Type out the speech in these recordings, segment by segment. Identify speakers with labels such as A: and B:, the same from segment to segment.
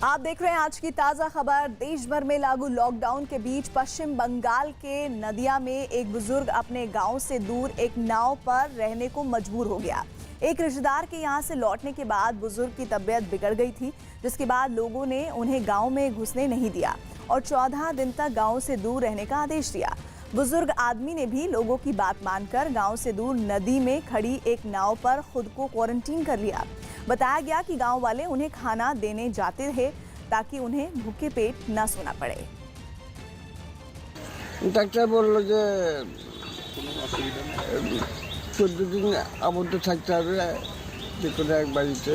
A: आप देख रहे हैं आज की ताजा खबर। देश भर में लागू लॉकडाउन के बीच पश्चिम बंगाल के नदिया में एक बुजुर्ग अपने गांव से दूर एक नाव पर रहने को मजबूर हो गया। एक रिश्तेदार के यहां से लौटने के बाद बुजुर्ग की तबीयत बिगड़ गई थी, जिसके बाद लोगों ने उन्हें गांव में घुसने नहीं दिया और 14 दिन तक गांव से दूर रहने का आदेश दिया। बुजुर्ग आदमी ने भी लोगों की बात मानकर गांव से दूर नदी में खड़ी एक नाव पर खुद को क्वारंटीन कर लिया। बताया गया कि गांव वाले उन्हें खाना देने जाते थे ताकि उन्हें भूखे पेट न सोना पड़े।
B: ডাক্তার বলল যে 14 দিন আবদ্ধ থাকতে হবে যে কোনো এক বাড়িতে।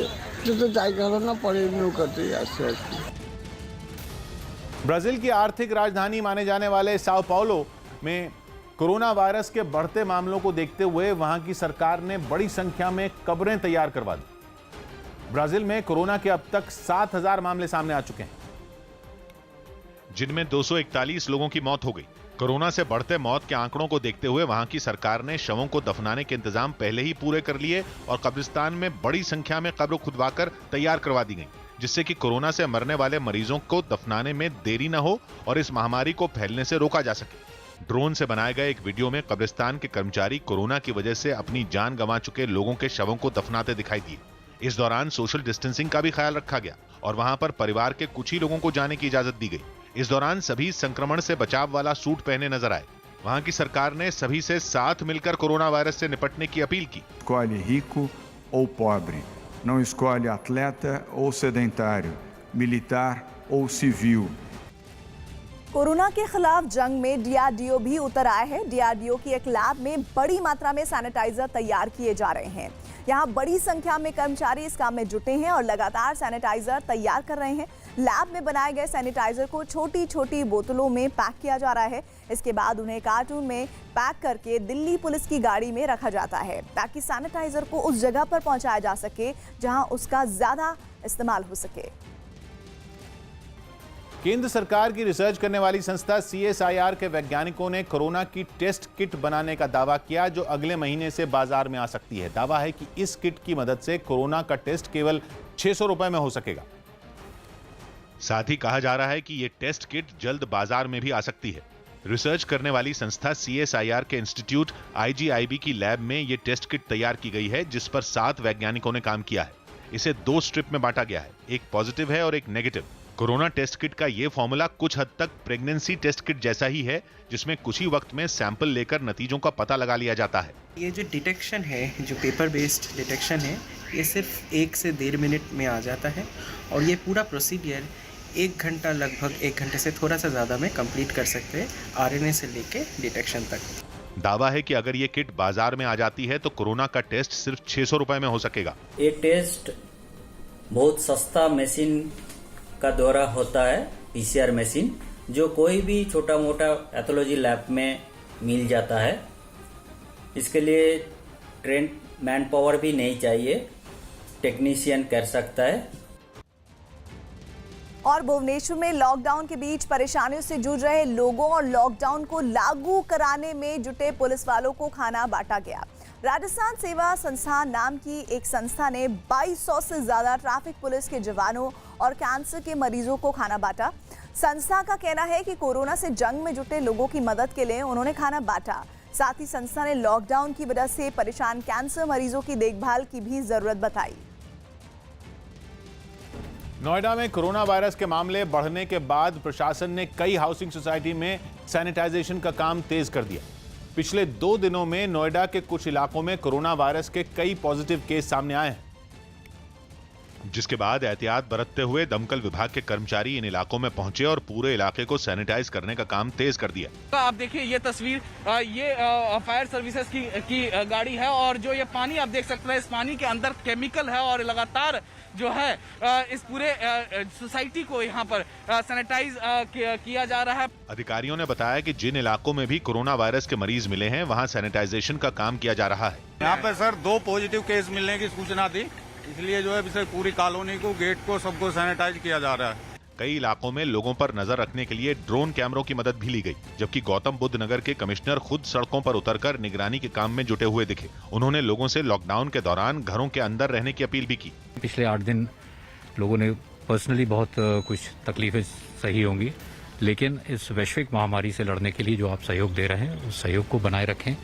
B: তো জায়গা হলো না, পরে নৌকাতেই আসছে আর কি।
C: ब्राजील की आर्थिक राजधानी माने जाने वाले साओ पाउलो में कोरोना वायरस के बढ़ते मामलों को देखते हुए वहां की सरकार ने बड़ी संख्या में कब्रें तैयार करवा दी। ब्राजील में कोरोना के अब तक 7,000 मामले सामने आ चुके हैं,
D: जिनमें 241 लोगों की मौत हो गई। कोरोना से बढ़ते मौत के आंकड़ों को देखते हुए वहां की सरकार ने शवों को दफनाने के इंतजाम पहले ही पूरे कर लिए और कब्रिस्तान में बड़ी संख्या में कब्र खुदवाकर तैयार करवा दी गई, जिससे कि कोरोना से मरने वाले मरीजों को दफनाने में देरी न हो और इस महामारी को फैलने से रोका जा सके। ड्रोन से बनाए गए एक वीडियो में कब्रिस्तान के कर्मचारी कोरोना की वजह से अपनी जान गंवा चुके लोगों के शवों को दफनाते दिखाई दिए। इस दौरान सोशल डिस्टेंसिंग का भी ख्याल रखा गया और वहां पर परिवार के कुछ ही लोगों को जाने की इजाजत दी गई। इस दौरान सभी संक्रमण से बचाव वाला सूट पहने नजर आए। वहां की सरकार ने सभी से साथ मिलकर कोरोना वायरस से निपटने की अपील की।
E: Escolhe rico ou pobre, não escolhe atleta ou sedentário, militar ou civil.
A: Corona के खिलाफ जंग में डीआरडीओ भी उतर आया है। डीआरडीओ की एक लैब में बड़ी मात्रा में सैनिटाइजर तैयार किए जा रहे हैं। यहाँ बड़ी संख्या में कर्मचारी इस काम में जुटे हैं और लगातार सैनिटाइजर तैयार कर रहे हैं। लैब में बनाए गए सैनिटाइजर को छोटी छोटी बोतलों में पैक किया जा रहा है। इसके बाद उन्हें कार्टून में पैक करके दिल्ली पुलिस की गाड़ी में रखा जाता है ताकि सैनिटाइजर को उस जगह पर पहुंचाया जा सके जहां उसका ज्यादा इस्तेमाल हो सके।
C: केंद्र सरकार की रिसर्च करने वाली संस्था CSIR के वैज्ञानिकों ने कोरोना की टेस्ट किट बनाने का दावा किया, जो अगले महीने से बाजार में आ सकती है। दावा है कि इस किट की मदद से कोरोना का टेस्ट केवल 600 रुपए में हो सकेगा।
D: साथ ही कहा जा रहा है कि ये टेस्ट किट जल्द बाजार में भी आ सकती है। रिसर्च करने वाली संस्था CSIR के इंस्टीट्यूट IGIB की लैब में ये टेस्ट किट तैयार की गई है, जिस पर 7 वैज्ञानिकों ने काम किया है। इसे 2 स्ट्रिप में बांटा गया है, एक पॉजिटिव है और एक नेगेटिव। कोरोना टेस्ट किट का ये फॉर्मूला कुछ हद तक प्रेगनेंसी टेस्ट किट जैसा ही है, जिसमें कुछ ही वक्त में सैंपल लेकर नतीजों का पता लगा लिया जाता है।
F: ये जो डिटेक्शन है, जो पेपर बेस्ड डिटेक्शन है, ये सिर्फ 1 से 1.5 मिनट में आ जाता है और ये पूरा प्रोसीडियर 1 घंटा, लगभग 1 घंटे से थोड़ा सा ज़्यादा में कंप्लीट कर सकते हैं, RNA से लेके डिटेक्शन तक।
D: दावा है कि अगर ये किट बाजार में आ जाती है तो कोरोना का टेस्ट सिर्फ 600 रुपए में हो सकेगा।
G: ये टेस्ट बहुत सस्ता मशीन का द्वारा होता है, PCR मशीन, जो कोई भी छोटा मोटा पैथोलॉजी लैब में मिल जाता है। इसके लिए ट्रेंड मैन पावर भी नहीं चाहिए, टेक्नीशियन कर सकता है।
A: और भुवनेश्वर में लॉकडाउन के बीच परेशानियों से जूझ रहे लोगों और लॉकडाउन को लागू कराने में जुटे पुलिस वालों को खाना बांटा गया। राजस्थान सेवा संस्थान नाम की एक संस्था ने 2200 से ज्यादा ट्रैफिक पुलिस के जवानों और कैंसर के मरीजों को खाना बांटा। संस्था का कहना है कि कोरोना से जंग में जुटे लोगों की मदद के लिए उन्होंने खाना बांटा। साथ ही संस्था ने लॉकडाउन की वजह से परेशान कैंसर मरीजों की देखभाल की भी जरूरत बताई।
C: नोएडा में कोरोना वायरस के मामले बढ़ने के बाद प्रशासन ने कई हाउसिंग सोसाइटी में सैनिटाइजेशन का काम तेज कर दिया। पिछले 2 दिनों में नोएडा के कुछ इलाकों में कोरोना वायरस के कई पॉजिटिव केस सामने आए हैं,
D: जिसके बाद एहतियात बरतते हुए दमकल विभाग के कर्मचारी इन इलाकों में पहुंचे और पूरे इलाके को सैनिटाइज करने का काम तेज कर दिया।
H: आप देखिए ये तस्वीर, ये फायर सर्विसेज की गाड़ी है और जो ये पानी आप देख सकते हैं, इस पानी के अंदर केमिकल है और लगातार जो है इस पूरे सोसाइटी को यहाँ पर सैनिटाइज किया जा रहा है।
D: अधिकारियों ने बताया कि जिन इलाकों में भी कोरोना वायरस के मरीज मिले हैं, वहाँ सैनिटाइजेशन का काम किया जा रहा है।
I: यहाँ पर सर 2 पॉजिटिव केस मिलने की सूचना थी, इसलिए जो है पूरी कॉलोनी को, गेट को, सबको सैनिटाइज किया जा रहा है।
D: कई इलाकों में लोगों पर नजर रखने के लिए ड्रोन कैमरों की मदद भी ली गई, जबकि गौतम बुद्ध नगर के कमिश्नर खुद सड़कों पर उतरकर निगरानी के काम में जुटे हुए दिखे। उन्होंने लोगों से लॉकडाउन के दौरान घरों के अंदर रहने की अपील भी की।
J: पिछले 8 दिन लोगों ने पर्सनली बहुत कुछ तकलीफ़ें सही होंगी, लेकिन इस वैश्विक महामारी से लड़ने के लिए जो आप सहयोग दे रहे हैं उस सहयोग को बनाए रखें।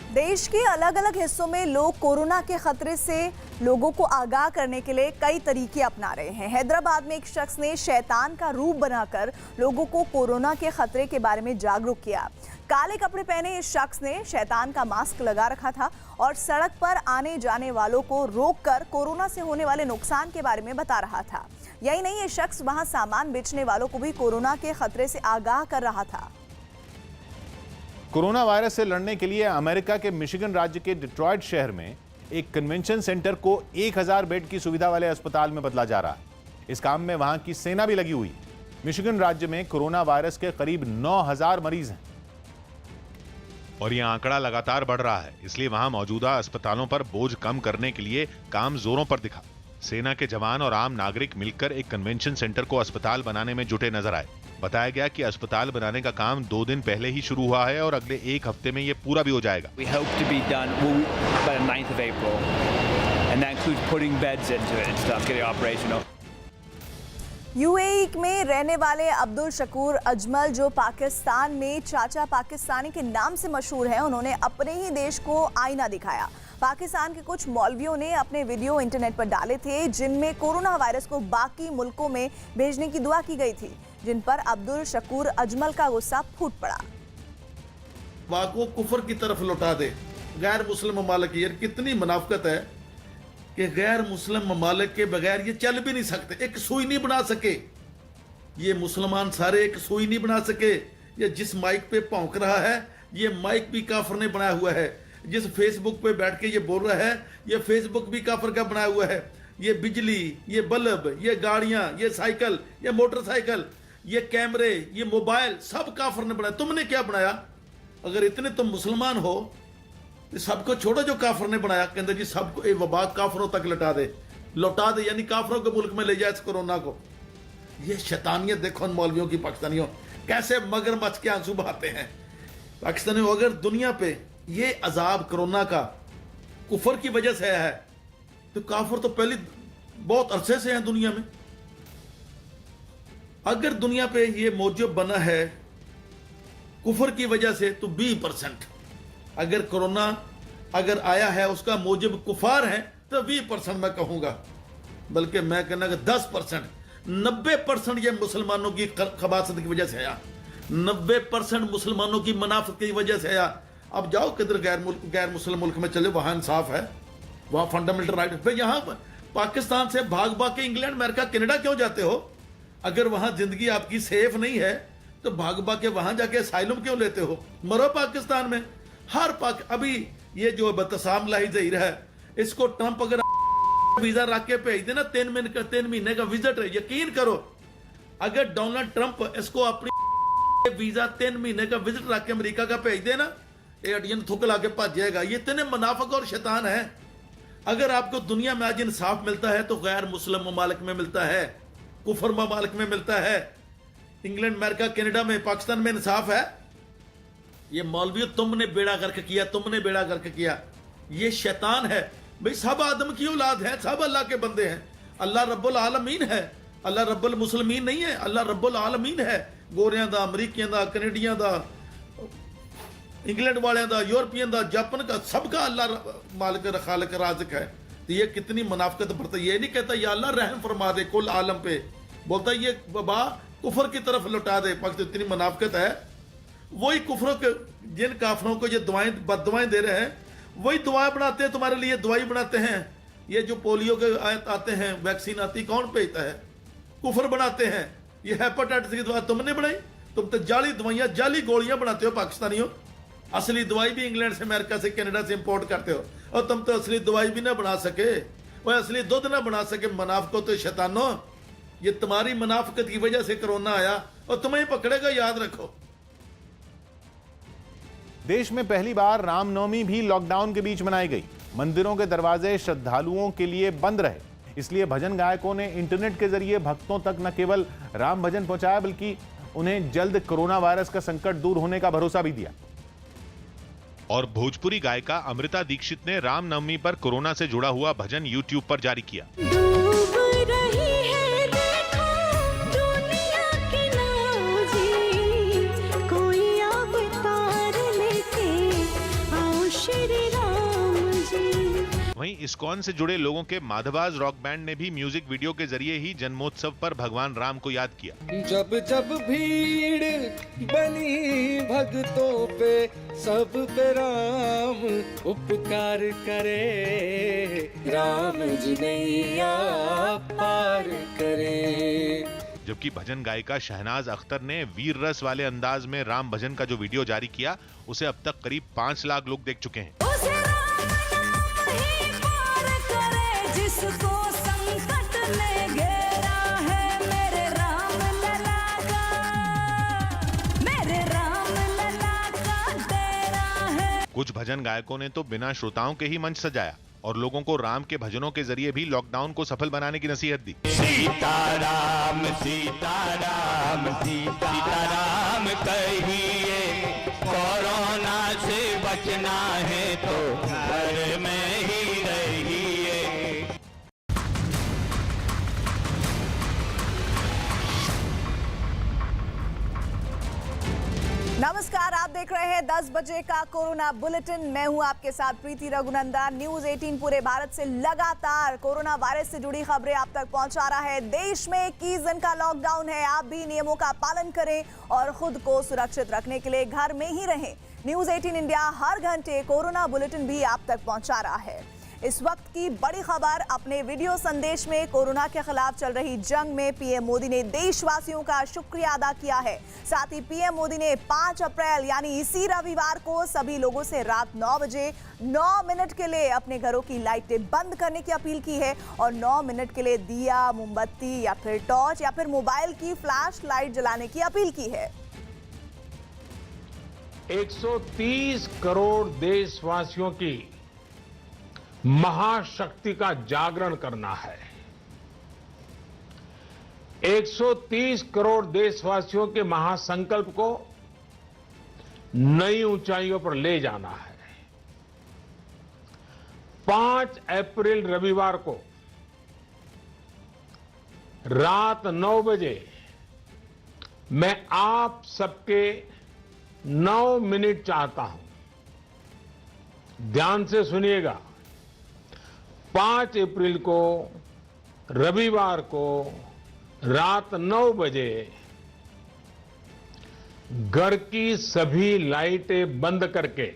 A: देश के अलग अलग हिस्सों में लोग कोरोना के खतरे से लोगों को आगाह करने के लिए कई तरीके अपना रहे हैं। हैदराबाद में एक शख्स ने शैतान का रूप बनाकर लोगों को कोरोना के खतरे के बारे में जागरूक किया। काले कपड़े पहने इस शख्स ने शैतान का मास्क लगा रखा था और सड़क पर आने जाने वालों को रोककर कोरोना से होने वाले नुकसान के बारे में बता रहा था। यही नहीं, ये शख्स वहां सामान बेचने वालों को भी कोरोना के खतरे से आगाह कर रहा था।
C: कोरोना वायरस से लड़ने के लिए अमेरिका के मिशिगन राज्य के डिट्रॉयट शहर में एक कन्वेंशन सेंटर को 1000 बेड की सुविधा वाले अस्पताल में बदला जा रहा है। इस काम में वहां की सेना भी लगी हुई। मिशिगन राज्य में कोरोना वायरस के करीब 9000 मरीज हैं
D: और यह आंकड़ा लगातार बढ़ रहा है, इसलिए वहां मौजूदा अस्पतालों पर बोझ कम करने के लिए काम जोरों पर दिखा। सेना के जवान और आम नागरिक मिलकर एक कन्वेंशन सेंटर को अस्पताल बनाने में जुटे नजर आए। बताया गया कि अस्पताल बनाने का काम 2 दिन पहले ही शुरू हुआ है और अगले 1 हफ्ते में ये पूरा भी हो जाएगा।
K: We hope to be done by the 9th of April, and that includes putting beds into it and stuff, getting operational.
A: UAE में रहने वाले अब्दुल शकूर अजमल, जो पाकिस्तान में चाचा पाकिस्तानी के नाम से मशहूर हैं, उन्होंने अपने ही देश को आईना दिखाया। पाकिस्तान के कुछ मौलवियों ने अपने वीडियो इंटरनेट पर डाले थे जिनमें कोरोना वायरस को बाकी मुल्कों में भेजने की दुआ की गई थी, जिन पर अब्दुल शकूर अजमल का गुस्सा फूट पड़ा।
L: को कुफर की तरफ लौटा दे गैर मुस्लिम ममालिक। यार कितनी मुनाफिकत है कि गैर मुस्लिम ममालिक के बगैर ये चल भी नहीं सकते, एक सुई नहीं बना सके। ये मुसलमान सारे एक सुई नहीं बना सके। ये जिस माइक पे भौंक रहा है, ये माइक भी काफर ने बनाया हुआ है। जिस फेसबुक पे बैठ के ये बोल रहा है, ये फेसबुक भी काफर का बनाया हुआ है। ये बिजली, ये बल्ब, ये गाड़ियां, ये साइकिल, ये मोटरसाइकिल, ये कैमरे, ये मोबाइल, सब काफर ने बनाया। तुमने क्या बनाया? अगर इतने तुम मुसलमान हो, सबको छोड़ो जो काफर ने बनाया। कहते जी सबको ये वबा काफरों तक लौटा दे, यानी काफरों के मुल्क में ले जाए इस कोरोना को। ये शैतानियत देखो उन मौलवियों की, पाकिस्तानियों कैसे मगरमच्छ के आंसू बहाते हैं। पाकिस्तानियों, अगर दुनिया पे ये अजाब कोरोना का कुफर की वजह से है, तो काफर तो पहले बहुत अरसे से हैं दुनिया में। अगर दुनिया पे ये मौजूद बना है कुफर की वजह से, तो 20%। अगर कोरोना अगर आया है उसका मौजूद कुफार है, तो 20% मैं कहूंगा, बल्कि मैं कहना कि 10%, 90% ये मुसलमानों की खबासत की वजह से आया। 90% मुसलमानों की मुनाफिक की वजह से आया। अब जाओ किधर गैर मुस्लिम मुल्क में चले, वहां इंसाफ है, वहां फंडामेंटल राइट। फिर यहाँ पाकिस्तान से भाग के इंग्लैंड, अमेरिका, कनाडा क्यों जाते हो? अगर वहां जिंदगी आपकी सेफ नहीं है तो भाग के वहां जाके असाइलम क्यों लेते हो? मरो पाकिस्तान में। अभी ये जो बतसाम लाही ज़हीर है, इसको ट्रंप अगर वीजा रख के भेज देना, 3 महीने का विजिट है, यकीन करो अगर डोनाल्ड ट्रंप इसको अपनी वीजा 3 महीने का विजिट रख के अमेरिका का भेज देना, ये अडियन थुक ला के भज जाएगा। ये इतने मुनाफिक और शैतान है। अगर आपको दुनिया में आज इंसाफ मिलता है तो गैर मुस्लिम ममालिक में मिलता है, कुफर ममालिक में मिलता है। इंग्लैंड, अमेरिका, कनाडा में, पाकिस्तान में इंसाफ है। ये मौलवी तुमने बेड़ा गर्क किया, तुमने बेड़ा गर्क किया। ये शैतान है भाई। सब आदम की औलाद है, सब अल्लाह के बंदे हैं। अल्लाह रब्बुल आलमीन है, अल्लाह रब्बुल मुस्लिमीन नहीं है, अल्लाह रब्बुल आलमीन है। गोरियां दा, अमरीकियां दा, कनेडियां दा, इंग्लैंड वाले दा, यूरोपियन दा, जापान का, सबका अल्लाह मालिक खालिक राज़िक है। तो ये कितनी मुनाफिकत बरता। ये नहीं कहता या अल्लाह रहम फरमा दे कुल आलम पे, बोलता ये बाबा कुफर की तरफ लौटा दे। पाक इतनी मुनाफिकत है। वही कुफरों के, जिन काफरों को ये बददुआएं दे रहे हैं, वही दुआएं बनाते हैं तुम्हारे लिए, दवाई बनाते हैं। ये जो पोलियो के आते हैं, वैक्सीन आती, कौन भेजता है? कुफर बनाते हैं। ये हेपेटाइटिस की दवा तुमने बनाई। तुम तो जाली दवाइयां, जाली गोलियां बनाते हो पाकिस्तानियों। असली दवाई भी इंग्लैंड से, अमेरिका से, कनाडा से इंपोर्ट करते हो। और तुम तो असली दवाई भी ना बना सके, वह असली दूध ना बना सके। मुनाफिकों तो शैतानों, ये तुम्हारी मुनाफिकत की वजह से कोरोना आया और तुम्हें पकड़ेगा, याद रखो।
C: देश में पहली बार रामनवमी भी लॉकडाउन के बीच मनाई गई। मंदिरों के दरवाजे श्रद्धालुओं के लिए बंद रहे, इसलिए भजन गायकों ने इंटरनेट के जरिए भक्तों तक न केवल राम भजन पहुंचाया, बल्कि उन्हें जल्द कोरोना वायरस का संकट दूर होने का भरोसा भी दिया।
D: और भोजपुरी गायिका अमृता दीक्षित ने रामनवमी पर कोरोना से जुड़ा हुआ भजन यूट्यूब पर जारी किया।
M: डूब रही है
D: इस्कॉन से जुड़े लोगों के माधवाज रॉक बैंड ने भी म्यूजिक वीडियो के जरिए ही जन्मोत्सव पर भगवान राम को याद किया।
M: जब जब भीड़ बनी भक्तों पे, सब पे राम उपकार करे, राम जी नैया पार करे।
D: जबकि भजन गायिका शहनाज अख्तर ने वीर रस वाले अंदाज में राम भजन का जो वीडियो जारी किया, उसे अब तक करीब 5 लाख लोग देख चुके हैं।
N: जिसको संकट ने घेरा है, मेरे राम लला का डेरा है।
D: कुछ भजन गायकों ने तो बिना श्रोताओं के ही मंच सजाया और लोगों को राम के भजनों के जरिए भी लॉकडाउन को सफल बनाने की नसीहत दी।
M: सीताराम सीताराम सीताराम कहिए, कोरोना से बचना है तो घर में ही रहिए।
A: नमस्कार, आप देख रहे हैं 10 बजे का कोरोना बुलेटिन। मैं हूं आपके साथ प्रीति रघुनंदन। न्यूज 18 पूरे भारत से लगातार कोरोना वायरस से जुड़ी खबरें आप तक पहुंचा रहा है। देश में 21 दिन का लॉकडाउन है। आप भी नियमों का पालन करें और खुद को सुरक्षित रखने के लिए घर में ही रहें। न्यूज 18 इंडिया हर घंटे कोरोना बुलेटिन भी आप तक पहुंचा रहा है। इस वक्त की बड़ी खबर, अपने वीडियो संदेश में कोरोना के खिलाफ चल रही जंग में पीएम मोदी ने देशवासियों का शुक्रिया अदा किया है। साथ ही पीएम मोदी ने 5 अप्रैल यानी इसी रविवार को सभी लोगों से रात 9 बजे 9 मिनट के लिए अपने घरों की लाइटें बंद करने की अपील की है और 9 मिनट के लिए दिया, मोमबत्ती या फिर टॉर्च या फिर मोबाइल की फ्लैश लाइट जलाने की अपील की है।
O: 130 करोड़ देशवासियों की महाशक्ति का जागरण करना है। 130 करोड़ देशवासियों के महासंकल्प को नई ऊंचाइयों पर ले जाना है। 5 अप्रैल रविवार को रात 9 बजे मैं आप सबके 9 मिनट चाहता हूं। ध्यान से सुनिएगा। 5 अप्रैल को रविवार को रात 9 बजे घर की सभी लाइटें बंद करके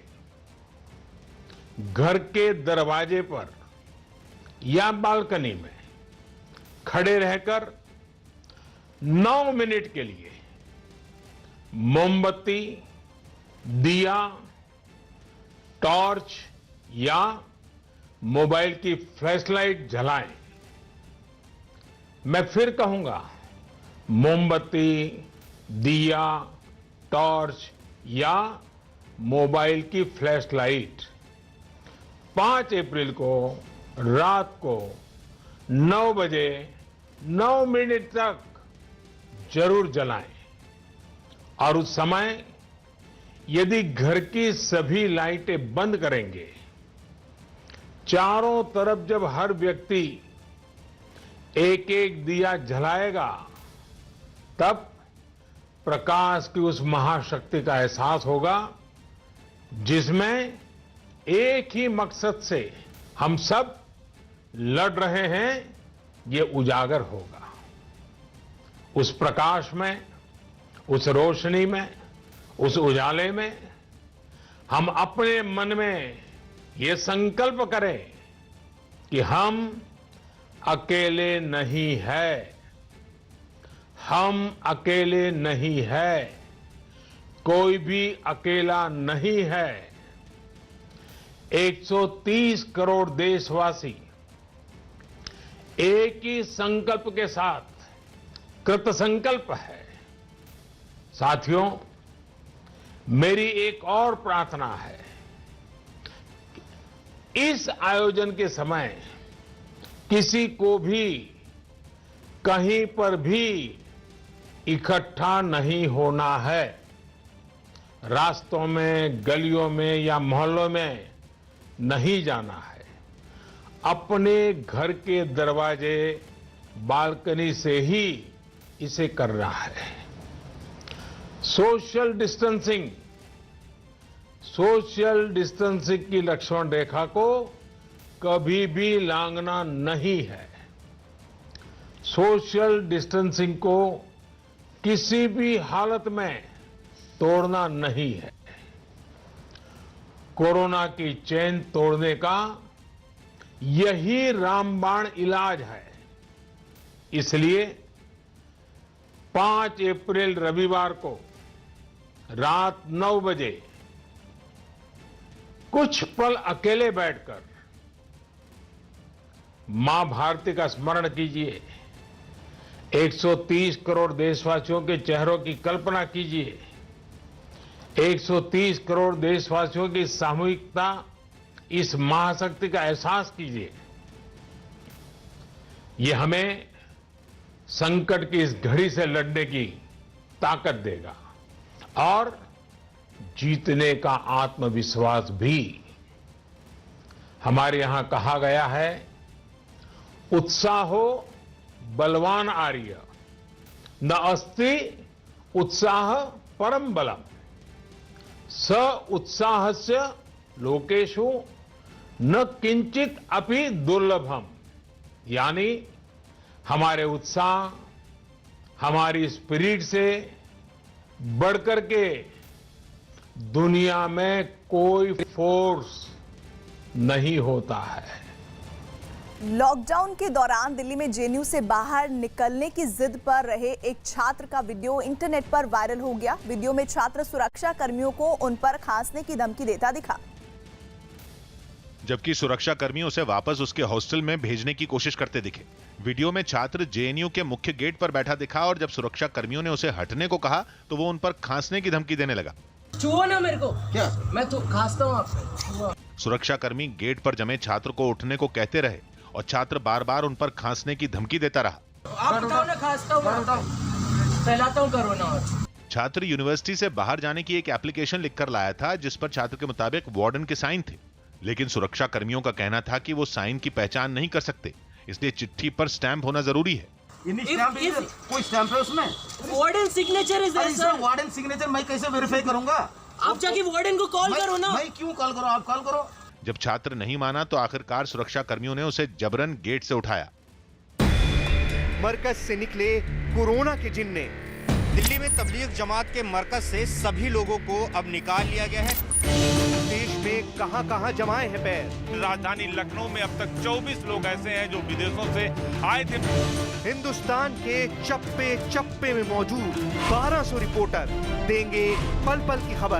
O: घर के दरवाजे पर या बालकनी में खड़े रहकर 9 मिनट के लिए मोमबत्ती, दिया, टॉर्च या मोबाइल की फ्लैशलाइट जलाएं। मैं फिर कहूंगा, मोमबत्ती, दिया, टॉर्च या मोबाइल की फ्लैशलाइट 5 अप्रैल को रात को 9 बजे 9 मिनट तक जरूर जलाएं। और उस समय यदि घर की सभी लाइटें बंद करेंगे, चारों तरफ जब हर व्यक्ति एक एक दिया जलाएगा, तब प्रकाश की उस महाशक्ति का एहसास होगा जिसमें एक ही मकसद से हम सब लड़ रहे हैं, ये उजागर होगा। उस प्रकाश में, उस रोशनी में, उस उजाले में हम अपने मन में ये संकल्प करें कि हम अकेले नहीं हैं, हम अकेले नहीं हैं, कोई भी अकेला नहीं है। 130 करोड़ देशवासी एक ही संकल्प के साथ कृत संकल्प है। साथियों, मेरी एक और प्रार्थना है। इस आयोजन के समय किसी को भी कहीं पर भी इकट्ठा नहीं होना है। रास्तों में, गलियों में या मोहल्लों में नहीं जाना है। अपने घर के दरवाजे, बालकनी से ही इसे करना है। सोशल डिस्टेंसिंग की लक्ष्मण रेखा को कभी भी लांघना नहीं है। सोशल डिस्टेंसिंग को किसी भी हालत में तोड़ना नहीं है। कोरोना की चेन तोड़ने का यही रामबाण इलाज है। इसलिए 5 अप्रैल रविवार को रात 9 बजे कुछ पल अकेले बैठकर मां भारती का स्मरण कीजिए। 130 करोड़ देशवासियों के चेहरों की कल्पना कीजिए। 130 करोड़ देशवासियों की सामूहिकता, इस महाशक्ति का एहसास कीजिए। ये हमें संकट की इस घड़ी से लड़ने की ताकत देगा और जीतने का आत्मविश्वास भी। हमारे यहां कहा गया है, उत्साहो बलवान आर्य, न अस्ति उत्साह परम बलम, स उत्साहस्य लोकेषु न किंचित अपि दुर्लभम। यानी हमारे उत्साह, हमारी स्पिरिट से बढ़कर के दुनिया में कोई फोर्स नहीं होता है।
A: लॉकडाउन के दौरान दिल्ली में जेएनयू से बाहर निकलने की जिद पर रहे एक छात्र का वीडियो इंटरनेट पर वायरल हो गया। वीडियो में छात्र सुरक्षा कर्मियों को उन पर खांसने की धमकी देता दिखा,
D: जबकि सुरक्षा कर्मी उसे वापस उसके हॉस्टल में भेजने की कोशिश करते दिखे। वीडियो में छात्र जेएनयू के मुख्य गेट पर बैठा दिखा और जब सुरक्षा कर्मियों ने उसे हटने को कहा तो वो उन पर खांसने की धमकी देने लगा।
P: छुओ ना मेरे को, क्या मैं तो खांसता हूं आपसे।
D: सुरक्षा कर्मी गेट पर जमे छात्र को उठने को कहते रहे और छात्र बार बार उन पर खांसने की धमकी देता रहा।
P: आप बताओ ना, खांसता हूं, फैलाता हूं कोरोना।
D: छात्र यूनिवर्सिटी से बाहर जाने की एक एप्लीकेशन लिखकर लाया था जिस पर छात्र के मुताबिक वार्डन के साइन थे, लेकिन सुरक्षा कर्मियों का कहना था कि वो साइन की पहचान नहीं कर सकते, इसलिए चिट्ठी पर स्टैंप होना जरूरी है।
P: कोई स्टैंप है उसमें? Warden signature is there sir.
Q: Warden signature मैं कैसे वेरीफाई करूंगा?
P: आप जाके वार्डन को कॉल करो ना।
Q: मैं क्यों कॉल करूं? आप कॉल करो।
D: जब छात्र नहीं माना तो आखिरकार सुरक्षा कर्मियों ने उसे जबरन गेट से उठाया।
R: मरकज से निकले कोरोना के जिन्ने। दिल्ली में तबलीग जमात के मरकज से सभी लोगों को अब निकाल लिया गया है। देश में कहां-कहां जमाए हैं पैर।
S: राजधानी लखनऊ में अब तक 24 लोग ऐसे हैं जो विदेशों से आए थे।
R: हिंदुस्तान के चप्पे चप्पे में मौजूद 1200 रिपोर्टर देंगे पल पल की खबर।